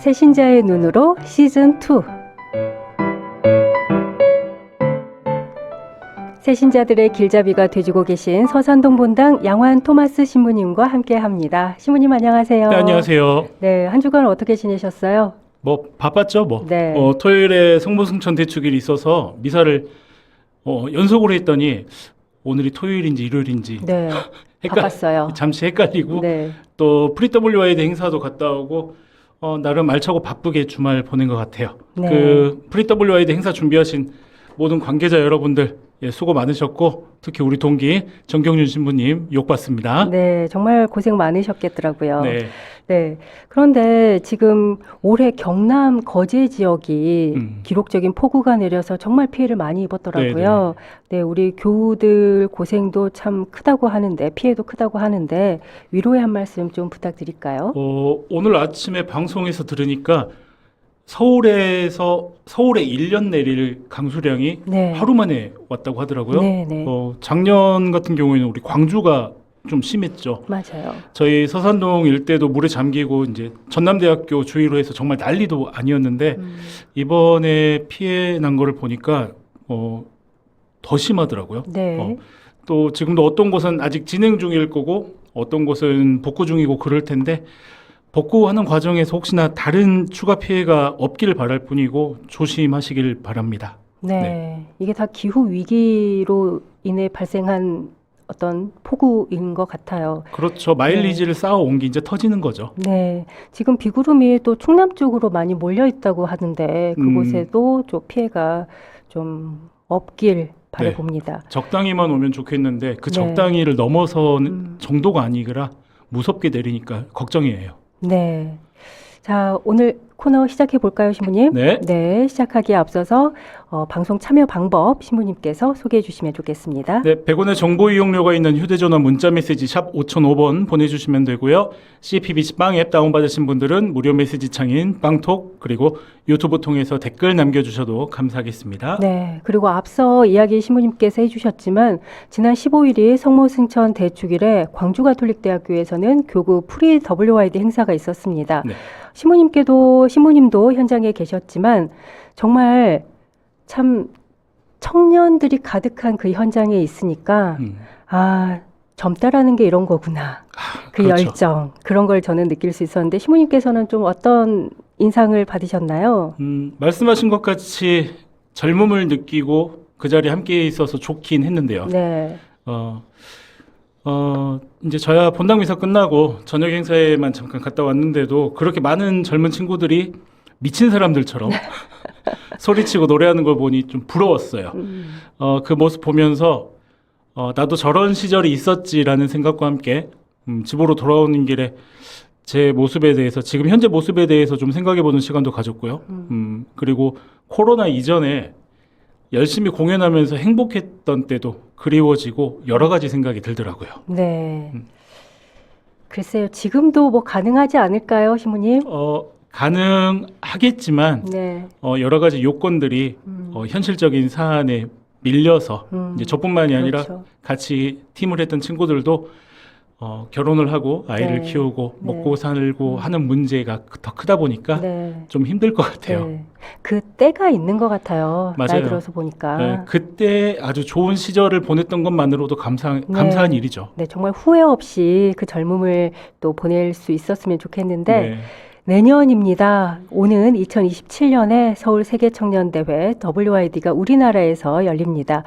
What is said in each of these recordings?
새신자의 눈으로 시즌2. 새신자들의 길잡이가 돼주고 계신 서산동 본당 양환 토마스 신부님과 함께합니다. 신부님 안녕하세요. 네, 안녕하세요. 네, 한 주간 어떻게 지내셨어요? 뭐 바빴죠, 뭐. 네. 토요일에 성모승천 대축일이 있어서 미사를 연속으로 했더니 오늘이 토요일인지 일요일인지 네, 바빴어요. 잠시 헷갈리고 네. 또 프리WID 행사도 갔다 오고 나름 알차고 바쁘게 주말 보낸 것 같아요. 네. 그 프리WID 행사 준비하신 모든 관계자 여러분들 수고 많으셨고 특히 우리 동기 정경윤 신부님 욕받습니다. 네, 정말 고생 많으셨겠더라고요. 네. 네. 그런데 지금 올해 경남 거제 지역이 기록적인 폭우가 내려서 정말 피해를 많이 입었더라고요. 네, 우리 교우들 고생도 참 크다고 하는데, 피해도 크다고 하는데, 위로의 한 말씀 좀 부탁드릴까요? 오늘 아침에 방송에서 들으니까 서울에 1년 내릴 강수량이 네. 하루 만에 왔다고 하더라고요. 네, 네. 작년 같은 경우에는 우리 광주가 좀 심했죠. 맞아요. 저희 서산동 일대도 물에 잠기고 이제 전남대학교 주위로 해서 정말 난리도 아니었는데 이번에 피해 난 거를 보니까 더 심하더라고요. 네. 또 지금도 어떤 곳은 아직 진행 중일 거고 어떤 곳은 복구 중이고 그럴 텐데 복구하는 과정에서 혹시나 다른 추가 피해가 없기를 바랄 뿐이고 조심하시길 바랍니다. 네. 이게 다 기후 위기로 인해 발생한 어떤 폭우인 것 같아요. 그렇죠. 마일리지를 쌓아온 게 이제 터지는 거죠. 네. 지금 비구름이 또 충남 쪽으로 많이 몰려 있다고 하는데 그곳에도 좀 피해가 좀 없길 바라봅니다. 적당히만 오면 좋겠는데 그 네. 적당히를 넘어서는 정도가 아니라 무섭게 내리니까 걱정이에요. 네. 자, 오늘 코너 시작해 볼까요, 신부님? 네. 네, 시작하기에 앞서서 방송 참여 방법 신부님께서 소개해 주시면 좋겠습니다. 네, 100원의 정보 이용료가 있는 휴대전화 문자메시지 샵 5005번 보내주시면 되고요. CPBC 빵 앱 다운받으신 분들은 무료 메시지 창인 빵톡 그리고 유튜브 통해서 댓글 남겨주셔도 감사하겠습니다. 네, 그리고 앞서 이야기 신부님께서 해주셨지만 지난 15일이 성모승천 대축일에 광주가톨릭대학교에서는 교구 프리 WID 행사가 있었습니다. 네. 신부님도 현장에 계셨지만 정말 참 청년들이 가득한 그 현장에 있으니까 아, 젊다라는 게 이런 거구나. 그 그렇죠. 열정, 그런 걸 저는 느낄 수 있었는데 신부님께서는 좀 어떤 인상을 받으셨나요? 말씀하신 것 같이 젊음을 느끼고 그 자리에 함께 있어서 좋긴 했는데요. 네. 이제 저야 본당 미사 끝나고 저녁 행사에만 잠깐 갔다 왔는데도 그렇게 많은 젊은 친구들이 미친 사람들처럼 소리치고 노래하는 걸 보니 좀 부러웠어요. 그 모습 보면서 나도 저런 시절이 있었지라는 생각과 함께 집으로 돌아오는 길에 제 모습에 대해서 지금 현재 모습에 대해서 좀 생각해보는 시간도 가졌고요. 그리고 코로나 이전에 열심히 공연하면서 행복했던 때도 그리워지고 여러 가지 생각이 들더라고요. 네. 글쎄요, 지금도 뭐 가능하지 않을까요, 신부님? 가능하겠지만 네. 여러 가지 요건들이 현실적인 사안에 밀려서 이제 저뿐만이 아니라 그렇죠. 같이 팀을 했던 친구들도 결혼을 하고 아이를 네. 키우고 네. 먹고 살고 하는 문제가 더 크다 보니까 네. 좀 힘들 것 같아요. 네. 그 때가 있는 것 같아요. 나이 맞아요. 들어서 보니까. 네, 그때 아주 좋은 시절을 보냈던 것만으로도 감사한 일이죠. 네, 정말 후회 없이 그 젊음을 또 보낼 수 있었으면 좋겠는데 네. 내년입니다. 오는 2027년에 서울 세계청년대회 WID가 우리나라에서 열립니다.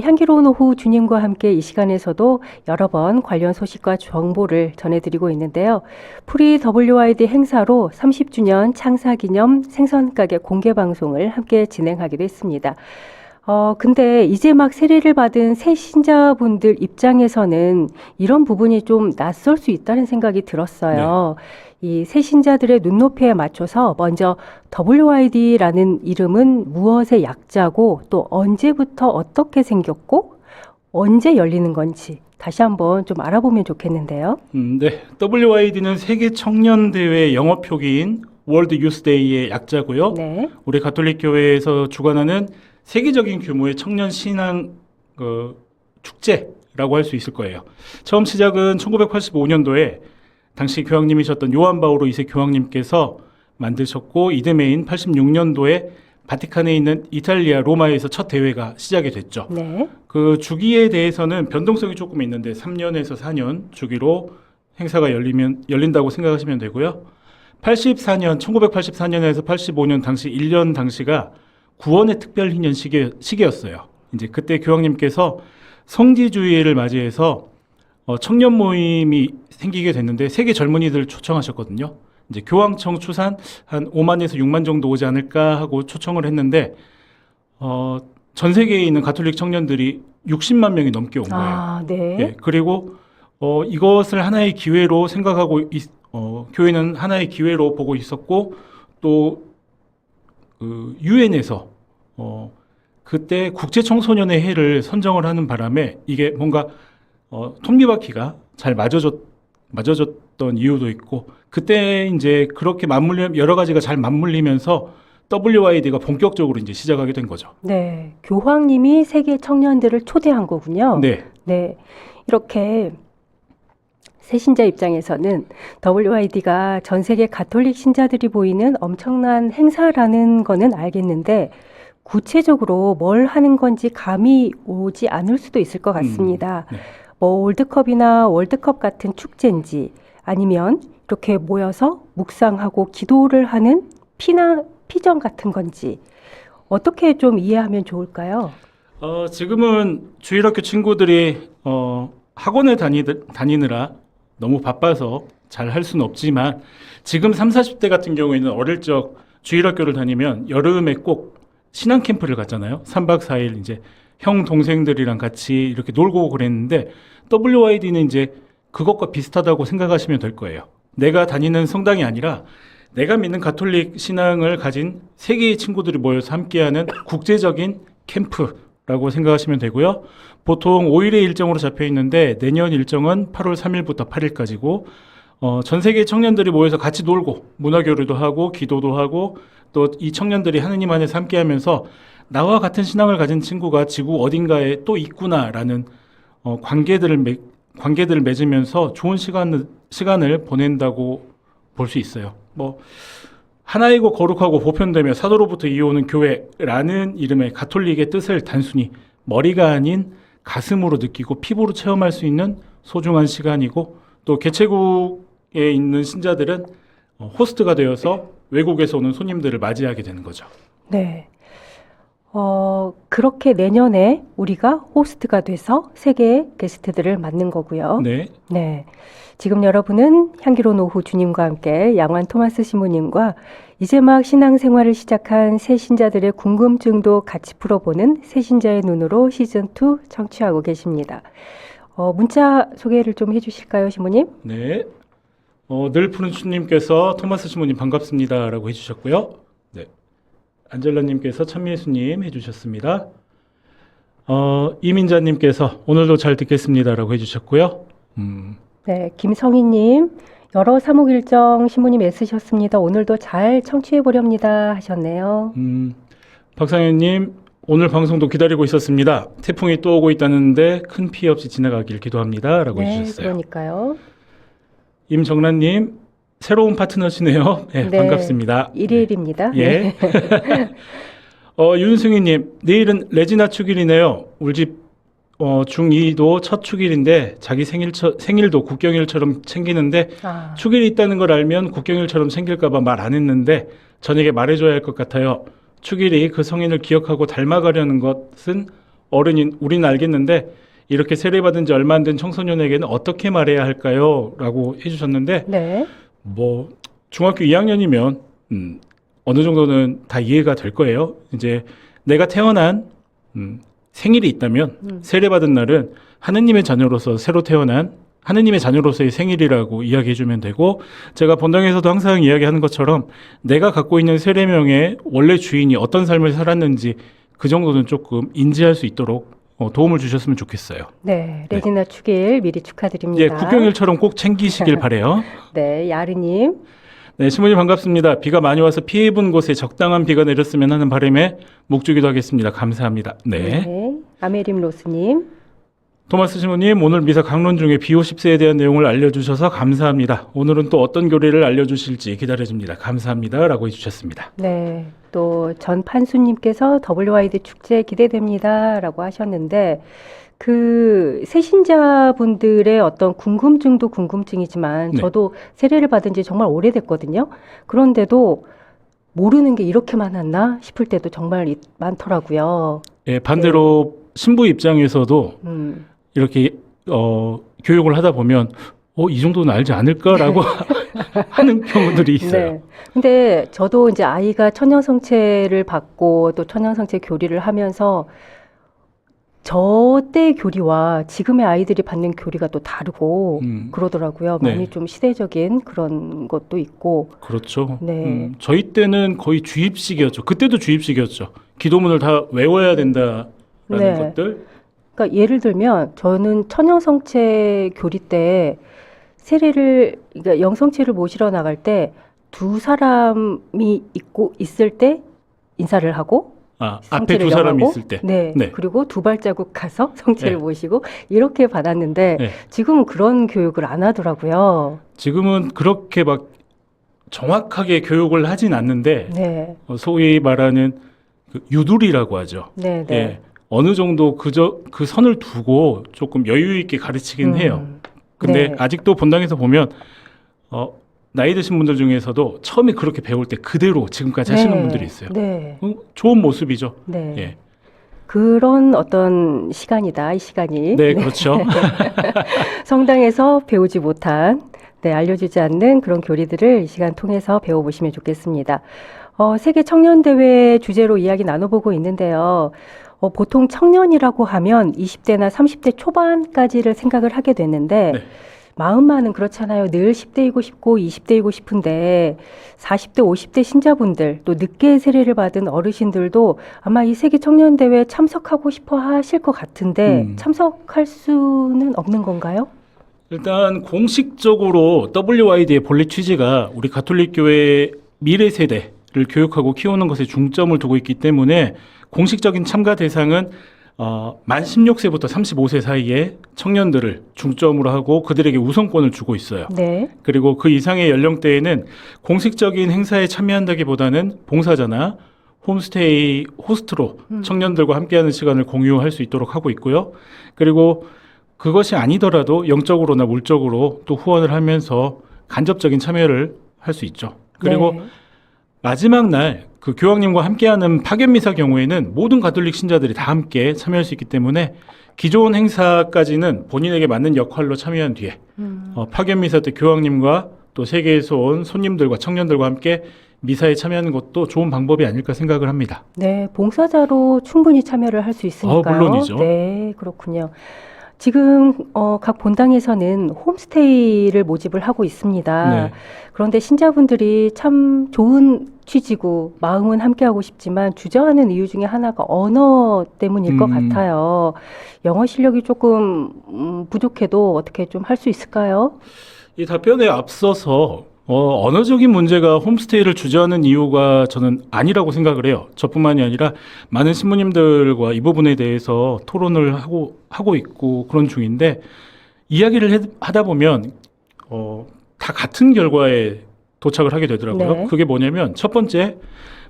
향기로운 오후 주님과 함께 이 시간에서도 여러 번 관련 소식과 정보를 전해드리고 있는데요. 프리 WID 행사로 30주년 창사기념 생선가게 공개방송을 함께 진행하기도 했습니다. 근데 이제 막 세례를 받은 새 신자분들 입장에서는 이런 부분이 좀 낯설 수 있다는 생각이 들었어요. 이 새 신자들의 눈높이에 맞춰서 먼저 WID라는 이름은 무엇의 약자고 또 언제부터 어떻게 생겼고 언제 열리는 건지 다시 한번 좀 알아보면 좋겠는데요. 네. WID는 세계 청년 대회 영어 표기인 월드 유스 데이의 약자고요. 네. 우리 가톨릭 교회에서 주관하는 세계적인 규모의 청년 신앙 축제라고 할 수 있을 거예요. 처음 시작은 1985년도에 당시 교황님이셨던 요한 바오로 2세 교황님께서 만드셨고 이듬해인 86년도에 바티칸에 있는 이탈리아 로마에서 첫 대회가 시작이 됐죠. 네. 그 주기에 대해서는 변동성이 조금 있는데 3년에서 4년 주기로 행사가 열린다고 생각하시면 되고요. 1984년에서 85년 당시 1년 당시가 구원의 특별희년 시기였어요. 이제 그때 교황님께서 성지주의를 맞이해서 청년 모임이 생기게 됐는데 세계 젊은이들을 초청하셨거든요. 이제 교황청 추산 한 5만에서 6만 정도 오지 않을까 하고 초청을 했는데 전 세계에 있는 가톨릭 청년들이 60만 명이 넘게 온 거예요. 아, 네. 예, 그리고 이것을 하나의 기회로 생각하고 교회는 하나의 기회로 보고 있었고 또 유엔에서 그때 국제 청소년의 해를 선정을 하는 바람에 이게 뭔가 톱니바퀴가 잘 맞아졌던 이유도 있고 그때 이제 그렇게 여러 가지가 잘 맞물리면서 WYD가 본격적으로 이제 시작하게 된 거죠. 네. 교황님이 세계 청년들을 초대한 거군요. 네. 네. 이렇게 새신자 입장에서는 WYD가 전 세계 가톨릭 신자들이 보이는 엄청난 행사라는 거는 알겠는데 구체적으로 뭘 하는 건지 감이 오지 않을 수도 있을 것 같습니다. 네. 뭐 월드컵이나 월드컵 같은 축제인지 아니면 이렇게 모여서 묵상하고 기도를 하는 피정 같은 건지 어떻게 좀 이해하면 좋을까요? 지금은 주일학교 친구들이 학원에 다니느라 너무 바빠서 잘 할 수는 없지만 지금 30, 40대 같은 경우에는 어릴 적 주일학교를 다니면 여름에 꼭 신앙 캠프를 갔잖아요. 3박 4일 이제 형 동생들이랑 같이 이렇게 놀고 그랬는데 WYD는 이제 그것과 비슷하다고 생각하시면 될 거예요. 내가 다니는 성당이 아니라 내가 믿는 가톨릭 신앙을 가진 세계의 친구들이 모여서 함께하는 국제적인 캠프라고 생각하시면 되고요. 보통 5일의 일정으로 잡혀 있는데 내년 일정은 8월 3일부터 8일까지고 전 세계 청년들이 모여서 같이 놀고 문화교류도 하고 기도도 하고 또 이 청년들이 하느님 안에서 함께하면서 나와 같은 신앙을 가진 친구가 지구 어딘가에 또 있구나라는 관계들을 맺으면서 좋은 시간을 보낸다고 볼 수 있어요. 뭐 하나이고 거룩하고 보편되며 사도로부터 이어오는 교회라는 이름의 가톨릭의 뜻을 단순히 머리가 아닌 가슴으로 느끼고 피부로 체험할 수 있는 소중한 시간이고 또 개최국에 있는 신자들은 호스트가 되어서 외국에서 오는 손님들을 맞이하게 되는 거죠. 네. 그렇게 내년에 우리가 호스트가 돼서 세계의 게스트들을 맞는 거고요. 네. 네. 지금 여러분은 향기로운 오후 주님과 함께 양환 토마스 시모님과 이제 막 신앙생활을 시작한 새신자들의 궁금증도 같이 풀어보는 새신자의 눈으로 시즌2 청취하고 계십니다. 문자 소개를 좀 해주실까요, 시모님? 네. 늘 푸른 주님께서 토마스 시모님 반갑습니다라고 해주셨고요. 네. 안젤라님께서 찬미예수님 해주셨습니다. 이민자님께서 오늘도 잘 듣겠습니다라고 해주셨고요. 네, 김성희님, 여러 사목 일정 시모님 애쓰셨습니다. 오늘도 잘 청취해 보렵니다 하셨네요. 박상현님, 오늘 방송도 기다리고 있었습니다. 태풍이 또 오고 있다는데 큰 피해 없이 지나가길 기도합니다라고 네, 해주셨어요. 그러니까요. 임정란님, 새로운 파트너시네요. 네, 네, 반갑습니다. 일일입니다. 예. 윤승희님, 내일은 레지나 축일이네요. 우리 집 중2도 첫 축일인데 자기 생일도 국경일처럼 챙기는데 아, 축일이 있다는 걸 알면 국경일처럼 챙길까봐 말 안 했는데 저녁에 말해줘야 할 것 같아요. 축일이 그 성인을 기억하고 닮아가려는 것은 어른인 우리는 알겠는데 이렇게 세례받은 지 얼마 안 된 청소년에게는 어떻게 말해야 할까요? 라고 해주셨는데 네, 뭐 중학교 2학년이면 어느 정도는 다 이해가 될 거예요. 이제 내가 태어난 생일이 있다면 세례받은 날은 하느님의 자녀로서 새로 태어난 하느님의 자녀로서의 생일이라고 이야기해주면 되고 제가 본당에서도 항상 이야기하는 것처럼 내가 갖고 있는 세례명의 원래 주인이 어떤 삶을 살았는지 그 정도는 조금 인지할 수 있도록 도움을 주셨으면 좋겠어요. 네, 레지나 축일 미리 축하드립니다. 예, 국경일처럼 꼭 챙기시길 바래요. 네, 야르님, 네, 시모님 반갑습니다. 비가 많이 와서 피해 입은 곳에 적당한 비가 내렸으면 하는 바람에 묵주기도 하겠습니다. 감사합니다. 네. 아메림 로스님, 토마스 신부님, 오늘 미사 강론 중에 B50세에 대한 내용을 알려주셔서 감사합니다. 오늘은 또 어떤 교리를 알려주실지 기다려집니다. 감사합니다. 라고 해주셨습니다. 네. 또 전 판수님께서 WID 축제 기대됩니다. 라고 하셨는데, 그 새신자분들의 어떤 궁금증도 궁금증이지만 네. 저도 세례를 받은 지 정말 오래됐거든요. 그런데도 모르는 게 이렇게 많았나 싶을 때도 정말 많더라고요. 예, 반대로 신부 입장에서도 이렇게 교육을 하다 보면 이 정도는 알지 않을까라고 하는 경우들이 있어요. 네. 근데 저도 이제 아이가 천연성체를 받고 또 천연성체 교리를 하면서 저 때의 교리와 지금의 아이들이 받는 교리가 또 다르고 그러더라고요. 네. 많이 좀 시대적인 그런 것도 있고. 그렇죠. 네. 저희 때는 거의 주입식이었죠. 그때도 주입식이었죠. 기도문을 다 외워야 된다라는 네. 것들. 그러니까 예를 들면 저는 천연성체 교리 때 세례를, 그러니까 영성체를 모시러 나갈 때 두 사람이 있을 때 인사를 하고 앞에 성체를 두 사람이 영하고, 있을 때. 네. 네. 그리고 두 발자국 가서 성체를 네. 모시고 이렇게 받았는데 네. 지금은 그런 교육을 안 하더라고요. 지금은 그렇게 막 정확하게 교육을 하진 않는데 네. 소위 말하는 그 유두리라고 하죠. 네, 네. 예, 어느 정도 그 선을 두고 조금 여유 있게 가르치긴 해요. 근데 네. 아직도 본당에서 보면 나이 드신 분들 중에서도 처음에 그렇게 배울 때 그대로 지금까지 하시는 네. 분들이 있어요. 네. 좋은 모습이죠. 네. 예. 그런 어떤 시간이다, 이 시간이. 네, 그렇죠. 성당에서 배우지 못한, 알려주지 않는 그런 교리들을 이 시간 통해서 배워보시면 좋겠습니다. 세계 청년대회 주제로 이야기 나눠보고 있는데요. 보통 청년이라고 하면 20대나 30대 초반까지를 생각을 하게 되는데, 네. 마음만은 그렇잖아요. 늘 10대이고 싶고 20대이고 싶은데 40대, 50대 신자분들 또 늦게 세례를 받은 어르신들도 아마 이 세계 청년대회에 참석하고 싶어 하실 것 같은데 참석할 수는 없는 건가요? 일단 공식적으로 WYD의 본래 취지가 우리 가톨릭 교회의 미래 세대를 교육하고 키우는 것에 중점을 두고 있기 때문에 공식적인 참가 대상은 만 16세부터 35세 사이의 청년들을 중점으로 하고 그들에게 우선권을 주고 있어요. 네. 그리고 그 이상의 연령대에는 공식적인 행사에 참여한다기보다는 봉사자나 홈스테이 호스트로 청년들과 함께하는 시간을 공유할 수 있도록 하고 있고요. 그리고 그것이 아니더라도 영적으로나 물적으로 또 후원을 하면서 간접적인 참여를 할 수 있죠. 그리고 네. 마지막 날 그 교황님과 함께하는 파견미사 경우에는 모든 가톨릭 신자들이 다 함께 참여할 수 있기 때문에 기존 행사까지는 본인에게 맞는 역할로 참여한 뒤에 파견미사 때 교황님과 또 세계에서 온 손님들과 청년들과 함께 미사에 참여하는 것도 좋은 방법이 아닐까 생각을 합니다. 네, 봉사자로 충분히 참여를 할 수 있으니까요. 물론이죠. 네, 그렇군요. 지금 각 본당에서는 홈스테이를 모집을 하고 있습니다. 네. 그런데 신자분들이 참 좋은 취지고 마음은 함께하고 싶지만 주저하는 이유 중에 하나가 언어 때문일 것 같아요. 영어 실력이 조금 부족해도 어떻게 좀 할 수 있을까요? 이 답변에 앞서서 언어적인 문제가 홈스테이를 주저하는 이유가 저는 아니라고 생각을 해요. 저뿐만이 아니라 많은 신부님들과 이 부분에 대해서 토론을 하고 있고 그런 중인데 이야기를 하다 보면 다 같은 결과에 도착을 하게 되더라고요. 네. 그게 뭐냐면 첫 번째,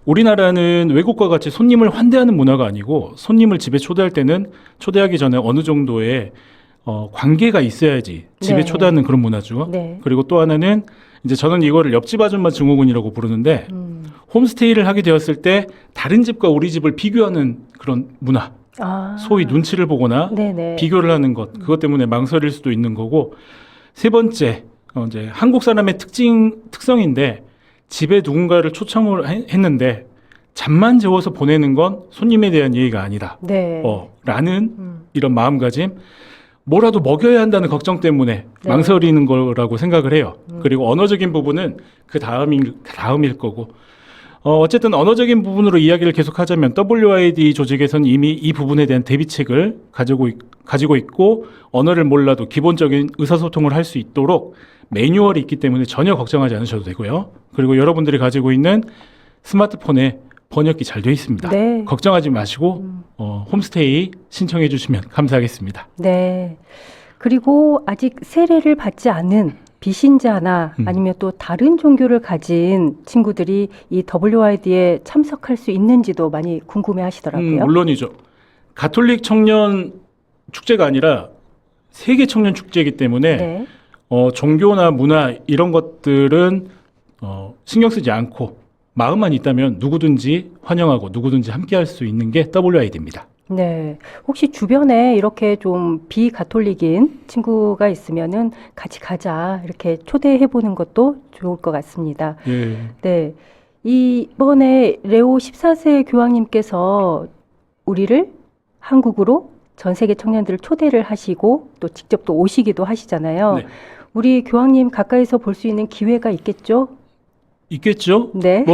우리나라는 외국과 같이 손님을 환대하는 문화가 아니고 손님을 집에 초대할 때는 초대하기 전에 어느 정도의 관계가 있어야지 집에 네. 초대하는 그런 문화죠. 네. 그리고 또 하나는 이제 저는 이거를 옆집 아줌마 증후군이라고 부르는데 홈스테이를 하게 되었을 때 다른 집과 우리 집을 비교하는 그런 문화, 소위 눈치를 보거나 네네. 비교를 하는 것, 그것 때문에 망설일 수도 있는 거고, 세 번째 이제 한국 사람의 특성인데 집에 누군가를 초청을 했는데 잠만 재워서 보내는 건 손님에 대한 예의가 아니다. 네. 라는 이런 마음가짐, 뭐라도 먹여야 한다는 걱정 때문에 네. 망설이는 거라고 생각을 해요. 그리고 언어적인 부분은 그 다음일 거고. 어쨌든 언어적인 부분으로 이야기를 계속하자면 WID 조직에서는 이미 이 부분에 대한 대비책을 가지고 있고 언어를 몰라도 기본적인 의사소통을 할 수 있도록 매뉴얼이 있기 때문에 전혀 걱정하지 않으셔도 되고요. 그리고 여러분들이 가지고 있는 스마트폰에 번역기 잘 되어 있습니다. 네. 걱정하지 마시고 홈스테이 신청해 주시면 감사하겠습니다. 네. 그리고 아직 세례를 받지 않은 비신자나 아니면 또 다른 종교를 가진 친구들이 이 WID에 참석할 수 있는지도 많이 궁금해 하시더라고요. 물론이죠. 가톨릭 청년 축제가 아니라 세계 청년 축제이기 때문에 네. 종교나 문화 이런 것들은 신경 쓰지 않고 마음만 있다면 누구든지 환영하고 누구든지 함께할 수 있는 게 WID입니다. 네. 혹시 주변에 이렇게 좀 비가톨릭인 친구가 있으면은 같이 가자 이렇게 초대해 보는 것도 좋을 것 같습니다. 예. 네. 이번에 레오 14세 교황님께서 우리를 한국으로 전 세계 청년들을 초대를 하시고 또 직접 또 오시기도 하시잖아요. 네. 우리 교황님 가까이서 볼 수 있는 기회가 있겠죠? 있겠죠? 네.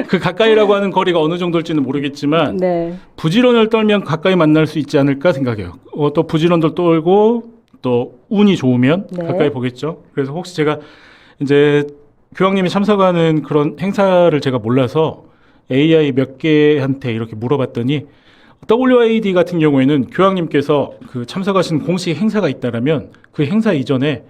그 가까이라고 하는 거리가 어느 정도일지는 모르겠지만 네. 부지런을 떨면 가까이 만날 수 있지 않을까 생각해요. 또 부지런들 떨고 또 운이 좋으면 네. 가까이 보겠죠. 그래서 혹시 제가 이제 교황님이 참석하는 그런 행사를 제가 몰라서 AI 몇 개한테 이렇게 물어봤더니 WID 같은 경우에는 교황님께서 그 참석하신 공식 행사가 있다라면 그 행사 이전에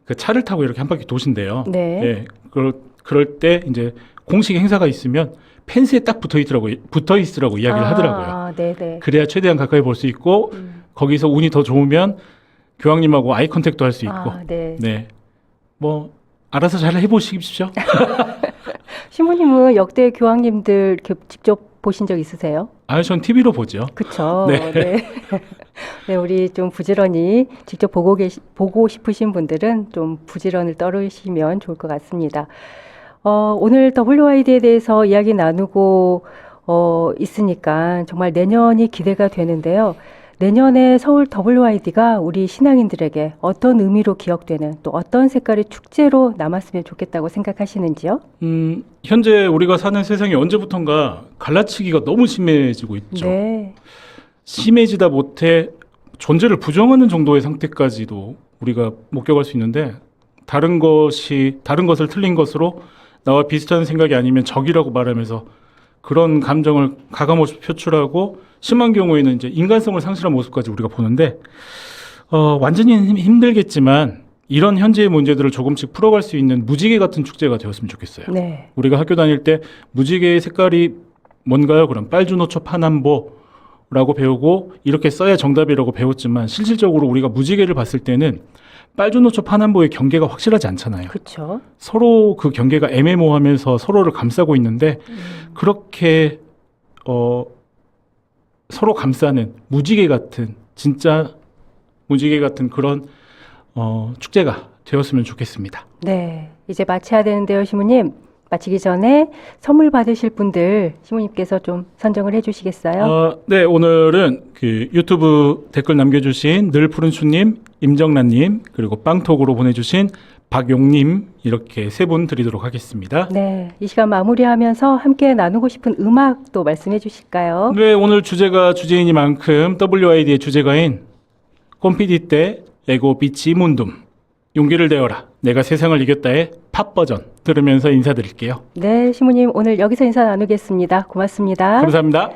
그 차를 타고 이렇게 한 바퀴 도신대요. 네. 예, 그럴 때 이제 공식 행사가 있으면 펜스에 딱 붙어 있으라고 이야기를 하더라고요. 네네. 그래야 최대한 가까이 볼 수 있고 거기서 운이 더 좋으면 교황님하고 아이 컨택도 할 수 있고. 네. 네. 뭐 알아서 잘 해보십시오. 신부님은 역대 교황님들 이렇게 직접 보신 적 있으세요? 전 TV로 보죠. 그쵸. 네. 네. 네, 우리 좀 부지런히 직접 보고 싶으신 분들은 좀 부지런을 떨으시면 좋을 것 같습니다. 오늘 WID에 대해서 이야기 나누고 있으니까 정말 내년이 기대가 되는데요. 내년에 서울 WID가 우리 신앙인들에게 어떤 의미로 기억되는 또 어떤 색깔의 축제로 남았으면 좋겠다고 생각하시는지요? 현재 우리가 사는 세상이 언제부턴가 갈라치기가 너무 심해지고 있죠. 네. 심해지다 못해 존재를 부정하는 정도의 상태까지도 우리가 목격할 수 있는데 다른 것을 틀린 것으로 나와 비슷한 생각이 아니면 적이라고 말하면서 그런 감정을 가감없이 표출하고 심한 경우에는 이제 인간성을 상실한 모습까지 우리가 보는데 완전히 힘들겠지만 이런 현재의 문제들을 조금씩 풀어갈 수 있는 무지개 같은 축제가 되었으면 좋겠어요. 네. 우리가 학교 다닐 때 무지개의 색깔이 뭔가요? 그럼 빨주노초 파남보라고 배우고 이렇게 써야 정답이라고 배웠지만 실질적으로 우리가 무지개를 봤을 때는 빨주노초 파남보의 경계가 확실하지 않잖아요. 그렇죠. 서로 그 경계가 애매모호하면서 서로를 감싸고 있는데 그렇게 서로 감싸는 무지개 같은 진짜 무지개 같은 그런 축제가 되었으면 좋겠습니다. 네, 이제 마쳐야 되는데요, 시모님. 마치기 전에 선물 받으실 분들 시모님께서 좀 선정을 해주시겠어요? 네, 오늘은 그 유튜브 댓글 남겨주신 늘 푸른수님, 임정란님, 그리고 빵톡으로 보내주신 박용님 이렇게 세 분 드리도록 하겠습니다. 네, 이 시간 마무리하면서 함께 나누고 싶은 음악도 말씀해 주실까요? 네, 오늘 주제가 주제이니만큼 WID의 주제가인 꼼피디 때 에고 비치 문둠 용기를 내어라 내가 세상을 이겼다의 팝 버전 들으면서 인사드릴게요. 네, 시모님 오늘 여기서 인사 나누겠습니다. 고맙습니다. 감사합니다.